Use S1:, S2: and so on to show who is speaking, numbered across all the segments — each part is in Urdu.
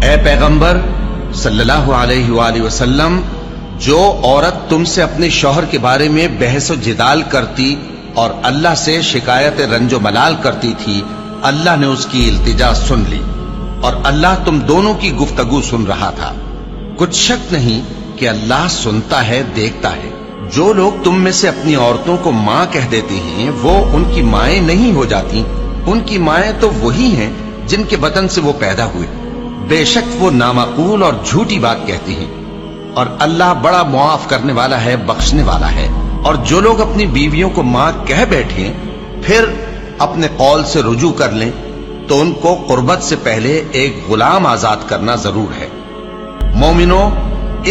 S1: اے پیغمبر صلی اللہ علیہ وآلہ وسلم، جو عورت تم سے اپنے شوہر کے بارے میں بحث و جدال کرتی اور اللہ سے شکایت رنج و ملال کرتی تھی، اللہ نے اس کی التجا سن لی اور اللہ تم دونوں کی گفتگو سن رہا تھا۔ کچھ شک نہیں کہ اللہ سنتا ہے، دیکھتا ہے۔ جو لوگ تم میں سے اپنی عورتوں کو ماں کہہ دیتے ہیں وہ ان کی مائیں نہیں ہو جاتی، ان کی مائیں تو وہی ہیں جن کے بدن سے وہ پیدا ہوئے۔ بے شک وہ نامعقول اور جھوٹی بات کہتی ہیں، اور اللہ بڑا معاف کرنے والا ہے، بخشنے والا ہے۔ اور جو لوگ اپنی بیویوں کو ماں کہہ بیٹھیں پھر اپنے قول سے رجوع کر لیں تو ان کو قربت سے پہلے ایک غلام آزاد کرنا ضرور ہے۔ مومنو،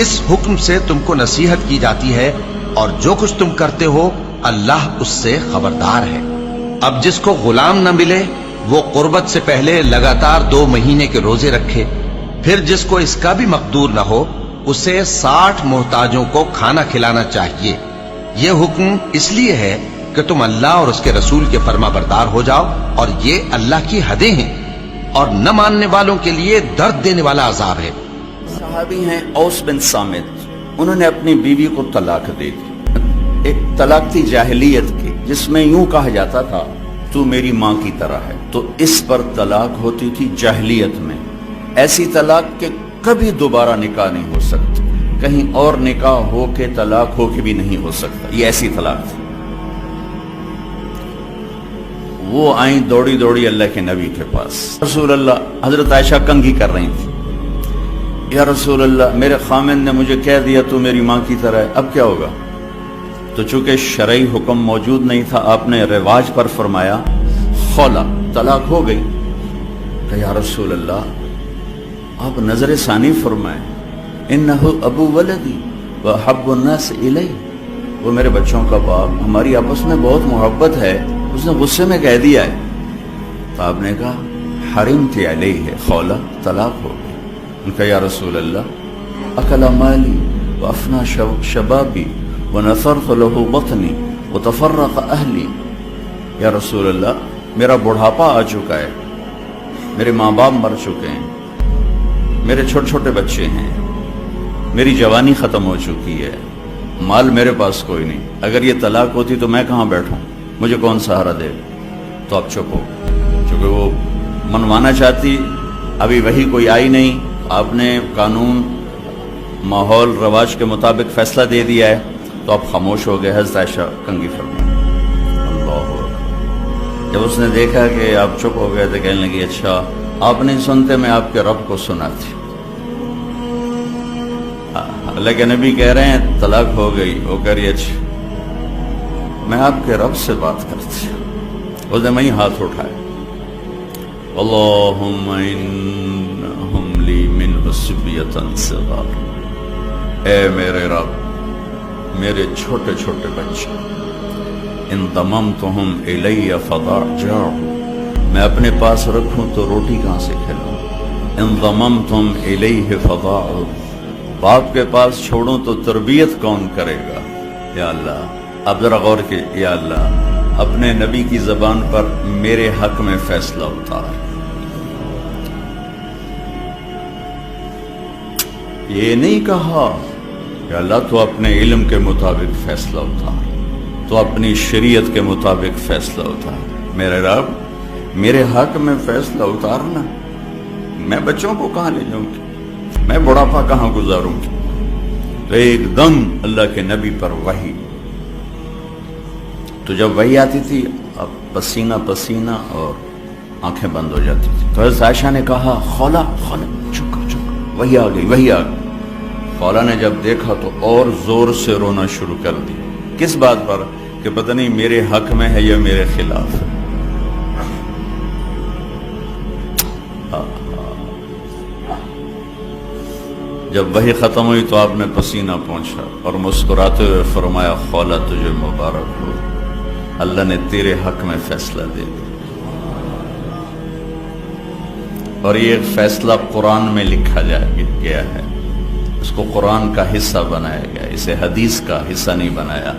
S1: اس حکم سے تم کو نصیحت کی جاتی ہے اور جو کچھ تم کرتے ہو اللہ اس سے خبردار ہے۔ اب جس کو غلام نہ ملے وہ قربت سے پہلے لگاتار 2 مہینے کے روزے رکھے، پھر جس کو اس کا بھی مقدور نہ ہو اسے 60 محتاجوں کو کھانا کھلانا چاہیے۔ یہ حکم اس لیے ہے کہ تم اللہ اور اس کے رسول کے فرما بردار ہو جاؤ، اور یہ اللہ کی حدیں ہیں اور نہ ماننے والوں کے لیے درد دینے والا عذاب ہے۔
S2: صحابی ہیں اوس بن صامت، انہوں نے اپنی بیوی کو طلاق دے دی۔ ایک طلاق تھی جاہلیت کی جس میں یوں کہا جاتا تھا تو میری ماں کی طرح ہے، تو اس پر طلاق ہوتی تھی جاہلیت میں۔ ایسی طلاق کہ کبھی دوبارہ نکاح نہیں ہو سکتا، کہیں اور نکاح ہو کے طلاق ہو کے بھی نہیں ہو سکتا، یہ ایسی طلاق تھی۔ وہ آئیں دوڑی دوڑی اللہ کے نبی کے پاس، رسول اللہ، حضرت عائشہ کنگھی کر رہی تھی، یا رسول اللہ میرے خامن نے مجھے کہہ دیا تو میری ماں کی طرح ہے، اب کیا ہوگا؟ تو چونکہ شرعی حکم موجود نہیں تھا، آپ نے رواج پر فرمایا خولا، طلاق ہو گئی۔ کہ یا رسول اللہ آپ نظر ثانی فرمائیں، انہو ابو ولدی وحب الناس الی، وہ میرے بچوں کا باپ، ہماری آپس میں بہت محبت ہے، اس نے غصے میں کہہ دیا ہے۔ تو آپ نے کہا حرمت علیہ، خولا، طلاق ہو گئی۔ ان کا یا رسول اللہ اکل مالی وافنا شبابی ونثرت له بطنی وتفرق اہلی، یا رسول اللہ میرا بڑھاپا آ چکا ہے، میرے ماں باپ مر چکے ہیں، میرے چھوٹے چھوٹے بچے ہیں، میری جوانی ختم ہو چکی ہے، مال میرے پاس کوئی نہیں، اگر یہ طلاق ہوتی تو میں کہاں بیٹھوں، مجھے کون سہارا دے؟ تو اب چپ ہو، چونکہ وہ منوانا چاہتی، ابھی وہی کوئی آئی نہیں، آپ نے قانون ماحول رواج کے مطابق فیصلہ دے دیا ہے، تو آپ خاموش ہو گئے۔ حضرت عائشہ کنگھی فرمائی۔ اللہ اکبر۔ جب اس نے دیکھا کہ آپ چپ ہو گئے تو کہنے لگی اچھا آپ نہیں سنتے، میں آپ کے رب کو سناتی۔ اللہ کے نبی کہہ رہے ہیں طلاق ہو گئی، وہ کہہ رہی اچھا میں آپ کے رب سے بات کرتی ہوں۔ اس نے وہیں ہاتھ اٹھائے، اللہم انہم لی منہ صبیۃ صغار، اے میرے رب میرے چھوٹے چھوٹے بچے، ان ضممتہم الی فضاجعوا، میں اپنے پاس رکھوں تو روٹی کہاں سے کھلاؤں، ان ضممتم الیہ فضاعوا، باپ کے پاس چھوڑوں تو تربیت کون کرے گا؟ یا اللہ اب ذرا غور کے، یا اللہ اپنے نبی کی زبان پر میرے حق میں فیصلہ اتار۔ یہ نہیں کہا کہ اللہ تو اپنے علم کے مطابق فیصلہ اتار، تو اپنی شریعت کے مطابق فیصلہ اتار۔ میرے رب میرے حق میں فیصلہ اتارنا، میں بچوں کو کہاں لے جاؤں گی، میں بڑھاپا کہاں گزاروں گی؟ تو ایک دم اللہ کے نبی پر وحی، تو جب وحی آتی تھی اب پسینہ پسینہ اور آنکھیں بند ہو جاتی تھی۔ تو حضرت عائشہ نے کہا خولا خولا، چپ کر چپ کر، وحی آ گئی وحی آ گئی۔ خولا نے جب دیکھا تو اور زور سے رونا شروع کر دیا، کس بات پر؟ کہ پتہ نہیں میرے حق میں ہے یا میرے خلاف ہے۔ جب وحی ختم ہوئی تو آپ نے پسینہ پہنچا اور مسکراتے ہوئے فرمایا خولا تجھے مبارک ہو، اللہ نے تیرے حق میں فیصلہ دے دیا۔ اور یہ فیصلہ قرآن میں لکھا گیا ہے، اس کو قرآن کا حصہ بنایا گیا، اسے حدیث کا حصہ نہیں بنایا،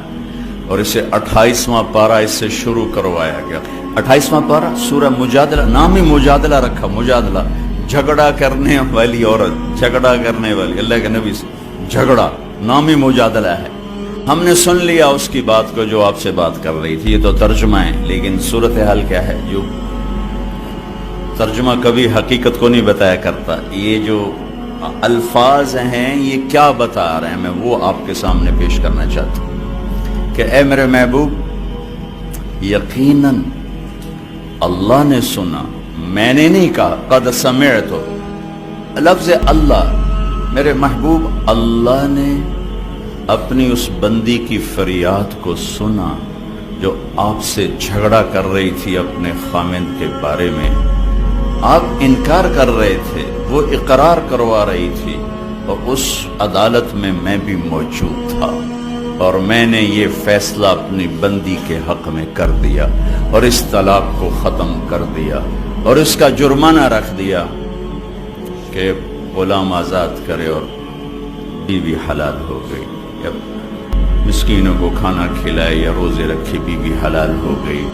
S2: اور اسے 28واں پارہ اس سے شروع کروایا گیا۔ 28واں پارہ سورہ مجادلہ، نام ہی مجادلہ رکھا، مجادلہ جھگڑا کرنے والی عورت، جھگڑا کرنے والی، اللہ کے نبی سے جھگڑا نامی مجادلہ ہے۔ ہم نے سن لیا اس کی بات کو جو آپ سے بات کر رہی تھی، یہ تو ترجمہ ہے، لیکن صورتحال کیا ہے؟ جو ترجمہ کبھی حقیقت کو نہیں بتایا کرتا، یہ جو الفاظ ہیں یہ کیا بتا رہے ہیں، میں وہ آپ کے سامنے پیش کرنا چاہتا ہوں کہ اے میرے محبوب، یقیناً اللہ نے سنا، میں نے نہیں کہا، قد سمعت، لفظ اللہ، میرے محبوب اللہ نے اپنی اس بندی کی فریاد کو سنا جو آپ سے جھگڑا کر رہی تھی اپنے خامند کے بارے میں۔ آپ انکار کر رہے تھے، وہ اقرار کروا رہی تھی، اور اس عدالت میں میں بھی موجود تھا، اور میں نے یہ فیصلہ اپنی بندی کے حق میں کر دیا، اور اس طلاق کو ختم کر دیا، اور اس کا جرمانہ رکھ دیا کہ غلام آزاد کرے، اور بیوی حلال ہو گئی، یا مسکینوں کو کھانا کھلائے یا روزے رکھے، بیوی حلال ہو گئی۔